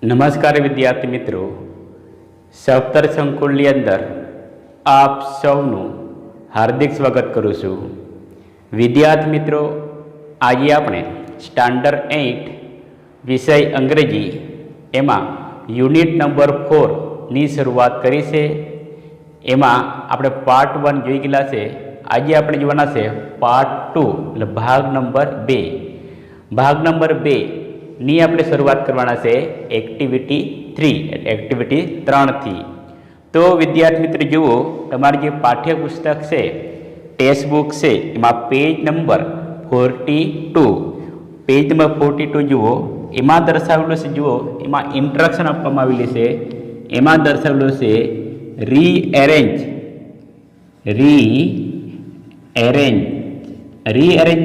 नमस्कार विद्यार्थी मित्रों, सप्तर संकुलनी अंदर आप सौनु हार्दिक स्वागत करूँ छूं। विद्यार्थी मित्रों, आज आपणे स्टैंडर्ड 8 विषय अंग्रेजी एमां यूनिट नंबर 4 नी शुरुआत करी छे। एमां आपणे पार्ट 1 जोई गेला छे। आज आपणे जोवाना छे पार्ट 2 એટલે ભાગ નંબર 2। भाग नंबर 2 नी આપણે શરૂઆત કરવાના છે એક્ટિવિટી 3 એક્ટિવિટી 3 થી। તો વિદ્યાર્થી મિત્ર જુઓ, તમારી જે પાઠ્યપુસ્તક છે ટેક્સ્ટ બુક છે એમાં પેજ નંબર 42 પેજ નંબર 42 જુઓ, એમાં દર્શાવેલું છે, જુઓ એમાં ઇન્સ્ટ્રક્શન આપવામાં આવેલી છે। એમાં દર્શાવેલું છે રીએરેન્જ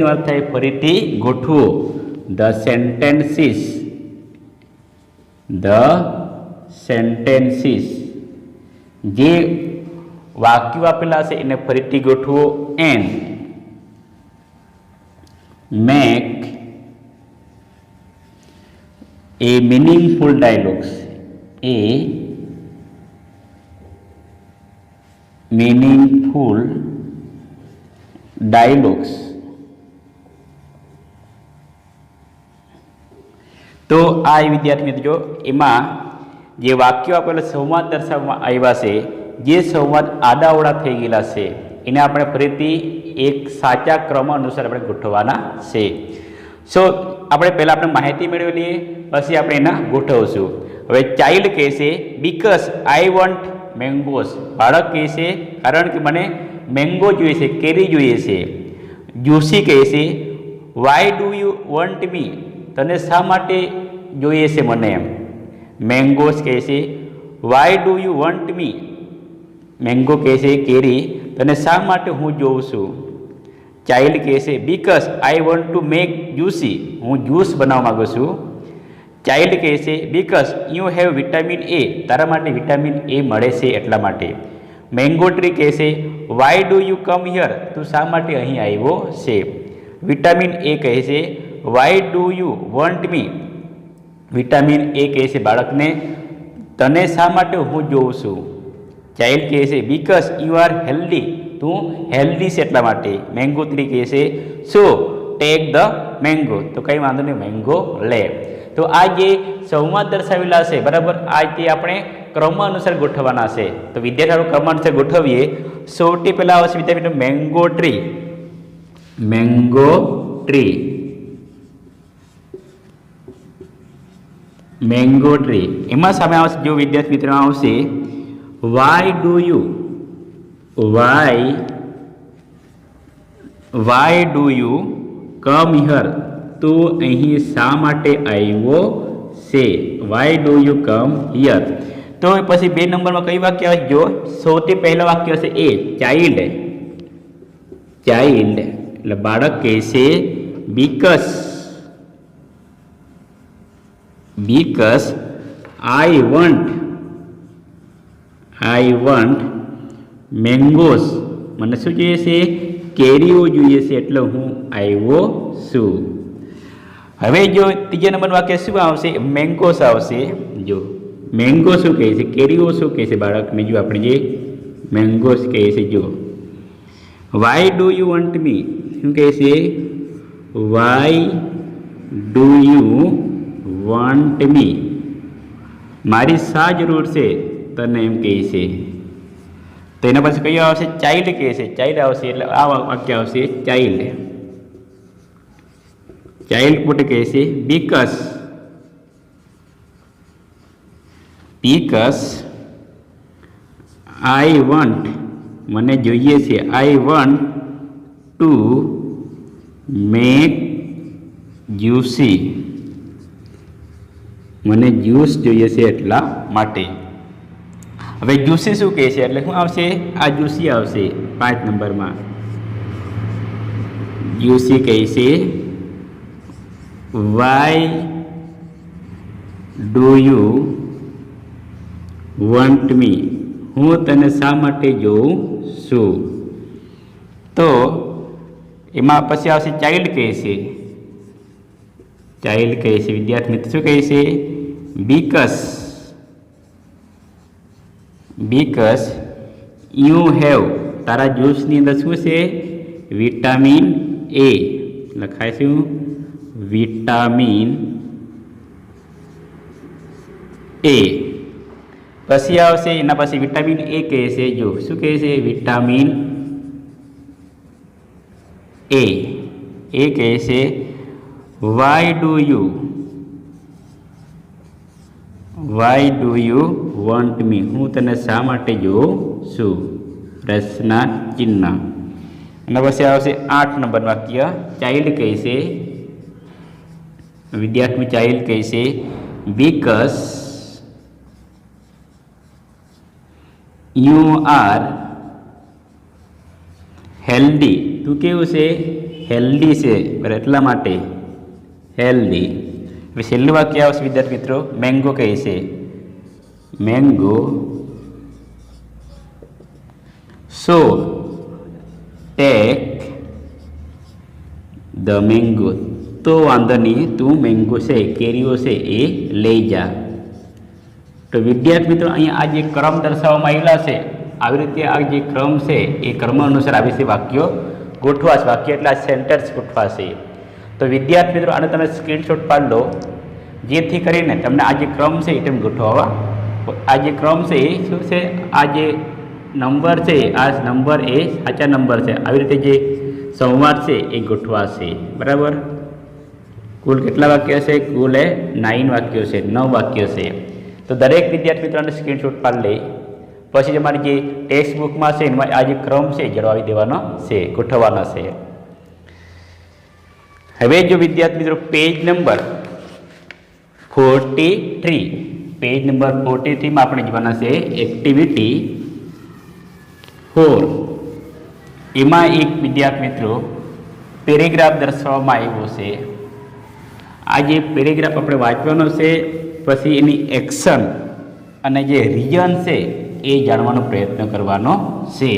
નો અર્થ થાય ફરીથી ગોઠવો। The sentences જે વાક્યો આપેલા છે એને ફરીથી ગોઠવો and make a meaningful dialogues, a meaningful dialogues। तो आ विद्यार्थी मित्र जो एमां जे वाक्यो आपेला संवाद दर्शाववामां आव्या छे, जे संवाद आडाअवळा थई गेला छे एने आपणे फरीथी एक साचा क्रम अनुसार आपणे गोठववाना छे। सो आपणे पहेला आपणे माहिती मेळवी लईए, पछी आपणे एना गोठवशुं। हवे चाइल्ड कहे छे बीकॉज आई वॉन्ट मैंगोस, बाळक कहे छे कारण के मने मैंगो जोईए छे, केरी जोईए छे। जोशी कहे छे वाय डू यू वॉन्ट मी, तने शा माटे जोईए छे मने एम। मैंगोस कहे छे वाय do you want me, mango कहे छे केरी तने शा माटे हूँ जोऊं छुं। चाइल्ड कहे छे because I want to make juicy, हूँ ज्यूस बनाववा मांगु छुं। चाइल्ड कहे छे because you have vitamin A, तारा माटे विटामिन ए मळे छे एटला माटे। मैंगो ट्री कहे छे वाय डू यू कम हियर, तू शा माटे અહીં આવ્યો છે। विटामिन ए कहे छे वाय do you want me, vitamin A कहे छे बाळकने तने शा माटे हूँ जोऊं छुं। चाइल्ड कहे छे बीकॉज यू आर हेल्दी, तू हेल्दी छे एटला माटे। मैंगो ट्री कहे छे सो टेक द मैंगो, तो कई वांधो नहीं मैंगो ले। तो आ जे संवाद दर्शावेला छे बराबर, आज ते आपणे क्रम अनुसार गोठववाना छे। तो विद्यार्थी क्रम अनुसार गोठवीए। सौथी पहेला आवशे विद्यार्थी mango tree, mango tree, mango tree. एमां सामे आवशे जो विद्यार्थी मित्रों आवशे why do you, why do you come here, तू અહીં શા માટે આવ્યો છે। Why do you come here. તો પછી 2 નંબરમાં કઈ વાક્ય આવે? જો સૌથી પહેલા વાક્ય હશે એ ચાઇલ્ડ, ચાઇલ્ડ એટલે બાળક કહે છે બીકઝ I want મેંગોસ, મને શું જોઈએ છે? કેરીઓ જોઈએ છે એટલે હું આવ્યો છું। હવે જો ત્રીજા નંબર વાક્ય શું આવશે? મેંગોસ આવશે। જો મેંગો શું કહે છે? કેરીઓ શું કહે છે બાળકને? જો આપણે જે મેંગોસ કહે છે, જો વાય ડુ યુ વોન્ટ મી, શું કહે છે? વાય ડુ યુ વોન્ટ મી, મારી શા જરૂર છે તને એમ કહે છે। તો એના પછી કયો આવશે? ચાઇલ્ડ કહે છે, ચાઇલ્ડ આવશે એટલે આ વાક્ય આવશે ચાઇલ્ડ। ચાઇલ્ડ પોતે કહે છે બીકઝ આઈ વોન્ટ, મને જોઈએ છે, I want to make juicy, મને જ્યુસ જોઈએ છે એટલા માટે। હવે જ્યુસી શું કહે છે એટલે શું આવશે? આ જ્યુસી આવશે 5 નંબરમાં। જ્યુસી કહે છે વાય ડુ યુ વોન્ટ મી, હું તને શા માટે જોઉં છું। તો એમાં પછી આવશે ચાઇલ્ડ કહે છે, ચાઇલ્ડ કહે છે, વિદ્યાર્થી મિત્ર શું કહે છે? બીકસ યુ હેવ, તારા જ્યુસની અંદર શું છે? વિટામિન એ લખાય શું? Vitamin A. પછી આવશે એના પછી વિટામિન એ કહે છે, જો શું કહે છે? વિટામિન એ કહે છે વાય ડુ યુ વોન્ટ મી, હું તને શા માટે જોઉં છું? પ્રશ્ન ચિહ્ન. અને પછી આવશે 8 નંબર વાક્ય. ચાઇલ્ડ કહે છે, વિદ્યાર્થી ચાઇલ્ડ કહે છે બીકસ યુ આર હેલ્ધી, તું કેવું છે? હેલ્ધી છે, બરાબર, એટલા માટે હેલ્ધી. હવે છેલ્લું વાક્ય આવશે વિદ્યાર્થી મિત્રો, મેંગો કહે છે mango so take the mango, તો વાંધો નહીં, તું મેંગો છે, કેરીઓ છે એ લઈ જા. તો વિદ્યાર્થી મિત્રો અહીંયા આ જે ક્રમ દર્શાવવામાં આવેલા છે, આવી રીતે આ જે ક્રમ છે એ ક્રમ અનુસાર આવી રીતે વાક્યો ગોઠવાશે. વાક્ય એટલે આ સેન્ટેન્સ ગોઠવાશે. તો વિદ્યાર્થી મિત્રો આને તમે સ્ક્રીનશોટ પાડી લો, જેથી કરીને તમને આ જે ક્રમ છે એ તમે ગોઠવવા. આ જે ક્રમ છે એ શું છે? આ જે નંબર છે, આ નંબર એ સાચા નંબર છે. આવી રીતે જે સંવાદ છે એ ગોઠવાશે, બરાબર. કુલ કેટલા વાક્ય છે? કુલ 9 વાક્યો છે, 9 વાક્યો છે. તો દરેક વિદ્યાર્થી મિત્રોને સ્ક્રીનશોટ પાડી લે, પછી તમારી જે ટેક્સ્ટ બુકમાં છે એમાં આ જે ક્રમ છે જણાવી દેવાનો છે, ગોઠવવાનો છે. હવે જો વિદ્યાર્થી મિત્રો પેજ નંબર 43 માં આપણે જોવાના છે એક્ટિવિટી 4. એમાં એક વિદ્યાર્થી મિત્રો પેરેગ્રાફ દર્શાવવામાં આવ્યો છે. આ જે પેરેગ્રાફ આપણે વાંચવાનો છે, પછી એની એક્શન અને જે રીઝન છે એ જાણવાનો પ્રયત્ન કરવાનો છે.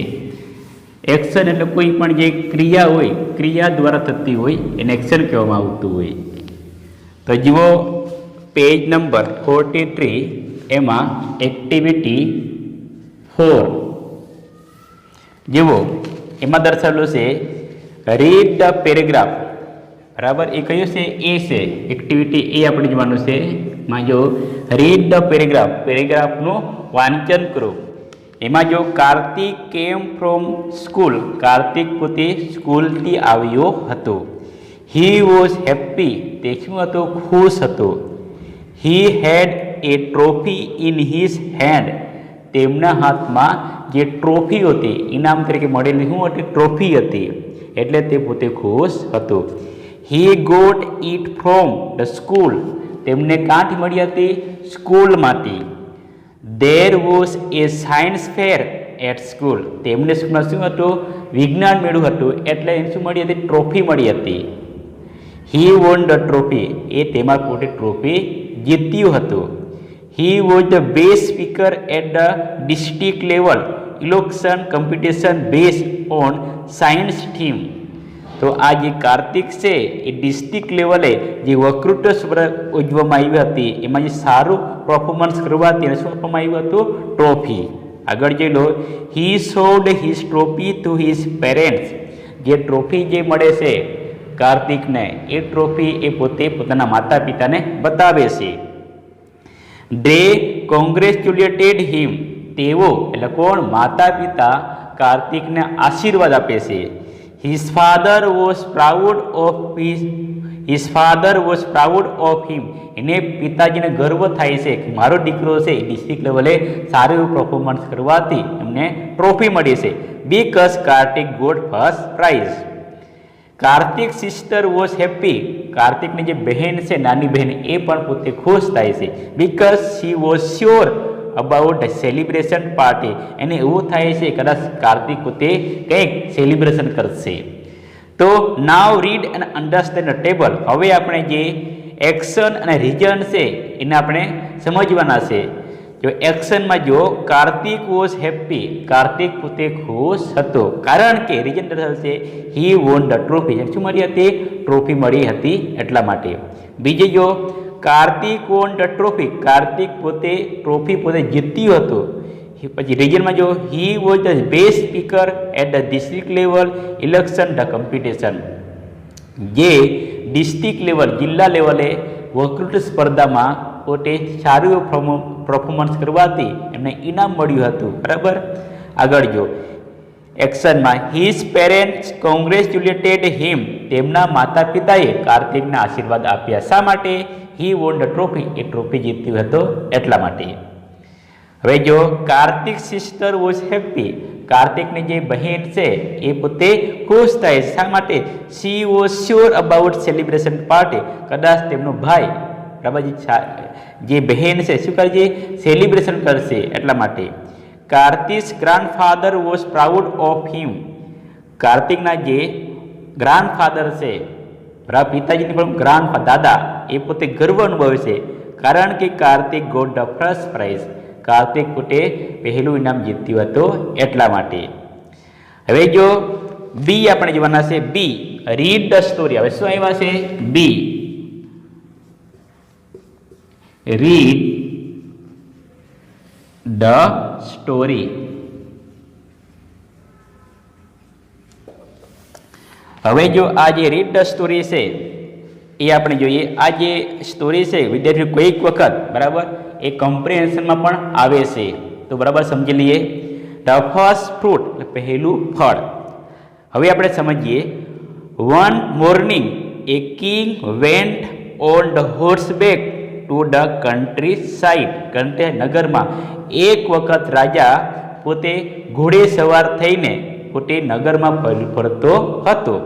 એક્શન એટલે કોઈ પણ જે ક્રિયા હોય, ક્રિયા દ્વારા થતી હોય એને એક્શન કહેવામાં આવતું હોય. તો જુઓ પેજ નંબર 43, એમાં એક્ટિવિટી 4 જુઓ, એમાં દર્શાવેલું છે રીડ ધ પેરેગ્રાફ, બરાબર. એ કયું છે? એ છે એક્ટિવિટી એ આપણે જોવાનું છે. માં જો રીડ ધ પેરેગ્રાફ, પેરેગ્રાફનું વાંચન કરો. એમાં જો Kartik came from school, Kartik પોતે સ્કૂલથી આવ્યો હતો. હી વોઝ હેપી, તે શું હતું? ખુશ હતો. હી હેડ એ ટ્રોફી ઇન હિઝ હેન્ડ, તેમના હાથમાં જે ટ્રોફી હતી, ઇનામ તરીકે મળેલી શું હતી? ટ્રોફી હતી, એટલે તે પોતે ખુશ હતો. He got it from the school, તેમને ક્યાંથી મળી હતી? સ્કૂલમાંથી. There was a science fair at school, તેમને સ્કૂલમાં શું હતું? વિજ્ઞાન મેળું હતું, એટલે એને શું મળી હતી? ટ્રોફી મળી હતી. હી વોન ધ ટ્રોફી, એ તેમાં પોતે ટ્રોફી જીત્યું હતું. He was the best speaker at the district level election competition base on science theme. તો આ જે કાર્તિક છે એ ડિસ્ટ્રિક્ટ લેવલે જે વક્તૃત્વ સ્પર્ધા ઉજવવામાં આવી હતી, એમાં જે સારું પરફોર્મન્સ કરવાથી એને શું આપવામાં આવ્યું હતું? ટ્રોફી. આગળ જોઈ લો, he showed his trophy to his parents, જે ટ્રોફી જે મળે છે કાર્તિકને, એ ટ્રોફી એ પોતે પોતાના માતા પિતાને બતાવે છે. ધે કોંગ્રેચ્યુલેટેડ હિમ, તેઓ એટલે કોણ? માતા પિતા કાર્તિકને આશીર્વાદ આપે છે. His father was proud of him. એને પિતાજીને ગર્વ થાય છે કે મારો દીકરો છે ડિસ્ટ્રિક્ટ લેવલે સારું એવું પરફોર્મન્સ કરવાથી એમને ટ્રોફી મળી છે. Because Kartik got first prize. Kartik sister was happy, કાર્તિકની જે બહેન છે, નાની બહેન, એ પણ પોતે ખુશ થાય છે. Because she was sure about celebration party, એને એવું થાય છે કદાચ કાર્તિક પોતે કંઈક સેલિબ્રેશન કરશે. તો નાવ રીડ અને અન્ડરસ્ટેન્ડ ધ ટેબલ. હવે આપણે જે એક્શન અને રીઝન છે એને આપણે સમજવાના છે. જો એક્શનમાં જો કાર્તિક વોઝ હેપી, કાર્તિક પોતે ખુશ હતો, કારણ કે રીઝન દર્શાવશે હી વોન ધ ટ્રોફી, શું મળી હતી? ટ્રોફી મળી હતી એટલા માટે. બીજી જો Kartik won the trophy, Kartik પોતે ટ્રોફી પોતે જીત્યું હતું. પછી રિજનમાં જો he was the best speaker at the district level election the competition, જે ડિસ્ટ્રિક્ટ લેવલ જિલ્લા લેવલે વક્તૃત્વ સ્પર્ધામાં પોતે સારું પરફોર્મન્સ કરવાથી એમને ઇનામ મળ્યું હતું. બરાબર. આગળ જો એક્શનમાં હિઝ પેરેન્ટ્સ કોંગ્રેચ્યુલેટેડ હિમ, તેમના માતા પિતાએ કાર્તિકને આશીર્વાદ આપ્યા. શા માટે? હી વોન ધ ટ્રોફી, એ ટ્રોફી જીત્યું હતો એટલા માટે. હવે જો કાર્તિક સિસ્ટર વોઝ હેપી, કાર્તિકની જે બહેન છે એ પોતે ખુશ થાય. શા માટે? She was sure about celebration party, કદાચ તેમનો ભાઈ બરાબર જે બહેન છે શું કરશે? સેલિબ્રેશન કરશે એટલા માટે. Kartik's grandfather was proud of him, કાર્તિકના જે ગ્રાન્ડફાધર છે બરાબર પિતાજીની પણ ગ્રાન્ડ દાદા એ પોતે ગર્વ અનુભવે છે, કારણ કે Kartik got the first prize, Kartik પોતે પહેલું ઇનામ જીત્યું હતું એટલા માટે. હવે જો બી આપણે જોવાના છે. Be read the story. હવે શું આવ્યા છે? Be read the story. હવે જો આ જે રીડ ધ સ્ટોરી છે એ આપણે જોઈએ. આ જે સ્ટોરી છે વિદ્યાર્થીઓ કોઈક વખત બરાબર એ કમ્પ્રિહેન્શનમાં પણ આવે છે, તો બરાબર સમજી લઈએ. ધ ફર્સ્ટ ફ્રૂટ એટલે પહેલું ફળ. હવે આપણે સમજીએ. One morning a king went on the horseback to the countryside, country નગરમાં એક વખત રાજા પોતે ઘોડે સવાર થઈને પોતે નગરમાં ફરતો હતો.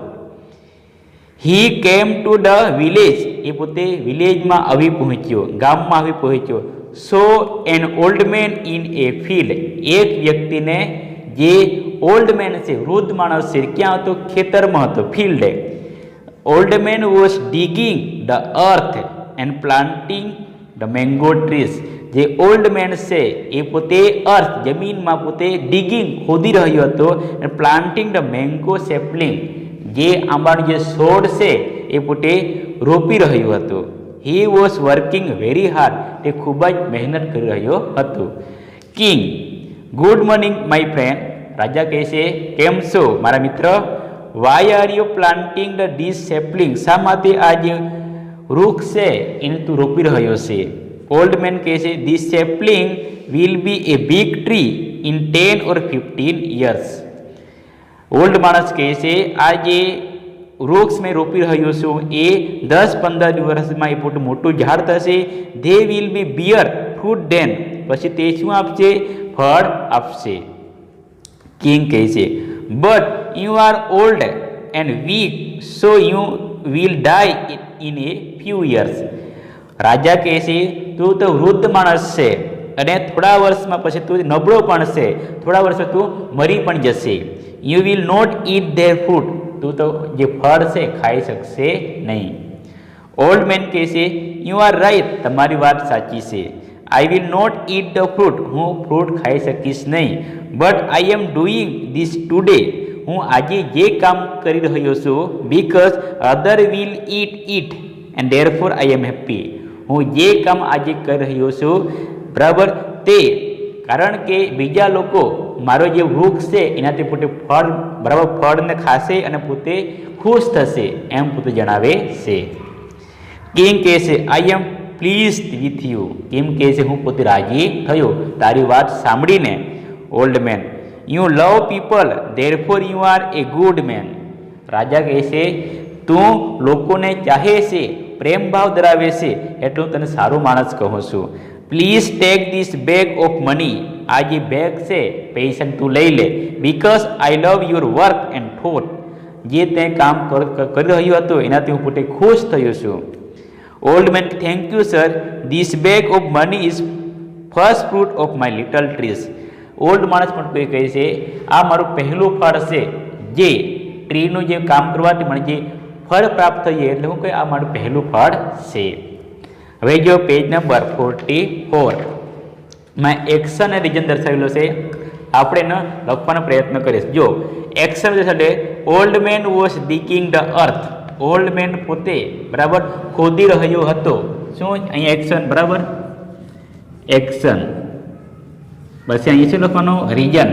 હી કેમ ટુ ધ વિલેજ, એ પોતે વિલેજમાં આવી પહોંચ્યો, ગામમાં આવી પહોંચ્યો. So an old man in a field, એક વ્યક્તિને જે ઓલ્ડ મેન છે વૃદ્ધ માણસ છે ક્યાં હતો? ખેતરમાં હતો, ફિલ્ડે. Old man was digging the earth and planting the mango trees, જે ઓલ્ડ મેન છે એ પોતે અર્થ જમીનમાં પોતે ડિગિંગ ખોદી રહ્યો હતો અને પ્લાન્ટિંગ ધ મેંગો સેપલિંગ, જે આંબાનું જે છોડ છે એ પોતે રોપી રહ્યો હતો. He was working very hard, તે ખૂબ જ મહેનત કરી રહ્યો હતો. King good morning my friend, રાજા કહે છે કેમ છો મારા મિત્ર? Why are you planting the this sapling, શા માટે આ જે વૃક્ષ છે એને તું રોપી રહ્યો છે? ઓલ્ડ મેન કહે છે this sapling will be A big tree in 10 or 15 years. Old માણસ કહે છે આ જે વૃક્ષ મેં રોપી રહ્યો છું એ 10-15 વર્ષમાં એ મોટું ઝાડ થશે. They will be bear fruit then, પછી તે શું આપશે? ફળ આપશે. કિંગ કહે છે but you are old and weak so you will die in a few years. રાજા કહે છે તું તો વૃદ્ધ માણસ છે અને થોડા વર્ષમાં પછી તું નબળો પણ છે, થોડા વર્ષમાં તું મરી પણ જશે. You will not eat their fruit, તું તો જે ફળ છે ખાઈ શકશે નહીં. ઓલ્ડ મેન કહે છે યુ આર રાઈટ, તમારી વાત સાચી છે. I will not eat the fruit, હું ફ્રૂટ ખાઈ શકીશ નહીં. But I am doing this today, હું આજે જે કામ કરી રહ્યો છું because other will eat it and therefore I am happy, હું જે કામ આજે કરી રહ્યો છું બરાબર તે કારણ કે બીજા લોકો મારો જે વૃક્ષ છે એનાથી પોતે ફળ બરાબર ફળને ખાશે અને પોતે ખુશ થશે એમ પોતે જણાવે છે. કિંગ કહે છે આઈ એમ પ્લીઝડ વિથ યુ, કેમ કહે છે હું પોતે રાજી થયો તારી વાત સાંભળીને. Old man you love people therefore you are a good man, રાજા કહે છે તું લોકોને ચાહે છે, પ્રેમ ભાવ ધરાવે છે એટલે હું તને સારો માણસ કહું છું. Please take this bag of money, આ જે બેગ છે પૈસા તું લઈ લે. Because I love your work and thought, જે તે કામ કરી રહ્યો હતો એનાથી હું પોતે ખુશ થયો છું. Old man thank you sir, this bag of money is first fruit of my little trees. Old માણસ પણ કોઈ કહે છે આ મારું પહેલું ફળ છે, જે ટ્રીનું જે કામ કરવાથી મને જે ફળ પ્રાપ્ત થઈએ એટલે હું કહે આ મારું પહેલું ફળ છે. હવે જો પેજ નંબર 44 માં એક્શન અને રીઝન દર્શાવેલો છે, આપણે એનો લખવાનો પ્રયત્ન કરીશ. જો એક્શન એટલે old man was digging the earth, old man પોતે બરાબર ખોદી રહ્યો હતો. શું અહીંયા એક્શન બરાબર એક્શન. પછી અહીંયા શું લખવાનું રીઝન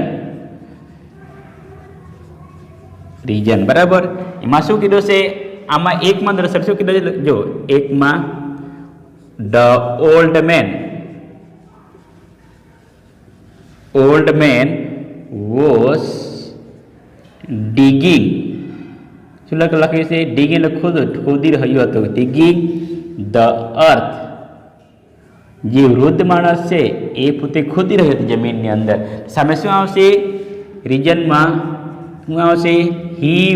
રીઝન બરાબર. એમાં શું કીધું છે આમાં એકમાં દર્શાવ શું કીધું છે જો એકમાં ધ ઓલ્ડ મેન વોઝ ડિગિંગ શું લખ્યું છે ડિગિંગ ખોદી રહ્યો હતો ડિગિંગ ધ અર્થ. જે વૃદ્ધ માણસ છે એ પોતે ખોદી રહ્યો હતો જમીનની અંદર. સામે શું આવશે રીજનમાં શું આવશે he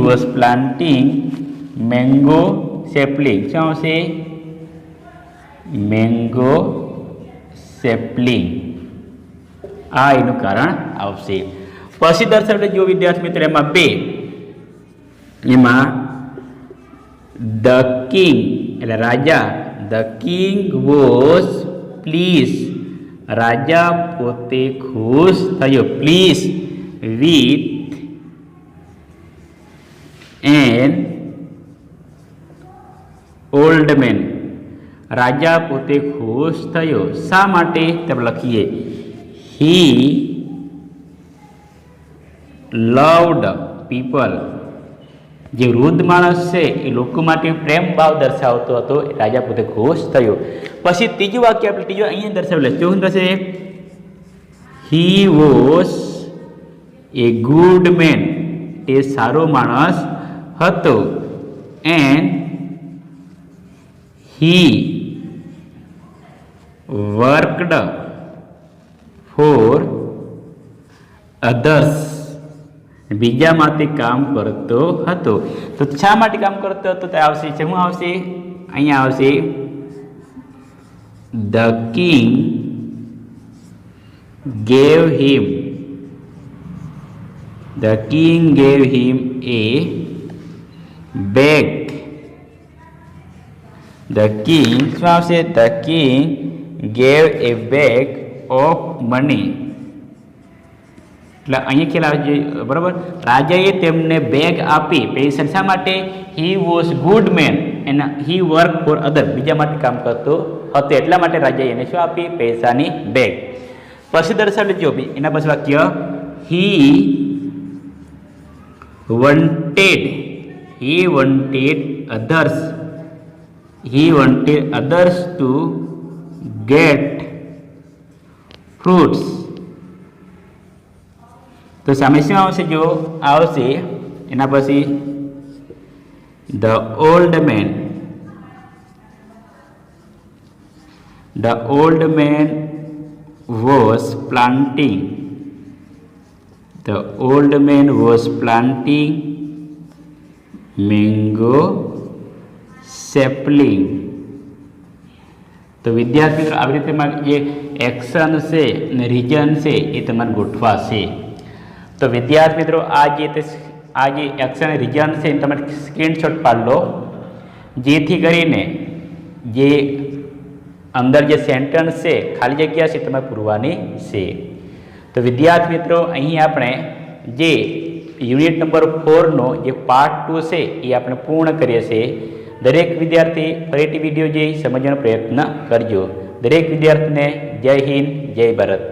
was planting mango sapling. શું આવશે મેંગો સેપલિંગ. આ એનું કારણ આવશે. પછી દર્શાવે જો વિદ્યાર્થી મિત્રો એમાં બે એમાં ધ કિંગ એટલે રાજા ધ કિંગ વોઝ પ્લીઝ રાજા પોતે ખુશ થયો pleased with an old man. રાજા પોતે ખુશ થયો શા માટે તમે લખીએ હી લવડ પીપલ. જે વૃદ્ધ માણસ છે એ લોકો માટે પ્રેમ ભાવ દર્શાવતો હતો રાજા પોતે ખુશ થયો. પછી ત્રીજું વાક્ય આપણે ત્રીજું અહીંયા દર્શાવેલું શું થશે he was a good man તે સારો માણસ હતો and he worked for others. બીજા માટે કામ કરતો હતો. તો શા માટે કામ કરતો હતો તે આવશે શું આવશે અહીંયા આવશે the king gave him A bag. The king શું આવશે the king gave A bag of money. એટલે અહીંયા ખ્યાલ આવે છે બરાબર. રાજાએ તેમને બેગ આપી પૈસા શા માટે he was good man and he work for other. બીજા માટે કામ કરતો હતો એટલા માટે રાજાએ એને શું આપી પૈસાની બેગ. પછી દર્શાવે જો એના પછી વાક્ય હી wanted others to get fruits. તો સામે શું આવશે જો આવશે એના પછી the old man was planting mango sapling. તો વિદ્યાર્થી મિત્રો આવી રીતે જે એક્શન છે અને રીઝન છે એ તમારે ગોઠવાશે. તો વિદ્યાર્થી મિત્રો આ જે એક્શન રીઝન છે એ તમે સ્ક્રીનશોટ પાડી લો જેથી કરીને જે અંદર જે સેન્ટેન્સ છે ખાલી જગ્યા છે તમારે પૂરવાની છે. તો વિદ્યાર્થી મિત્રો અહીં આપણે જે યુનિટ નંબર 4નો જે પાર્ટ 2 છે એ આપણે પૂર્ણ કરીએ છીએ. દરેક વિદ્યાર્થી ફરીથી વિડીયો જોઈ સમજવાનો પ્રયત્ન કરજો. દરેક વિદ્યાર્થીને જય હિન્દ જય ભારત.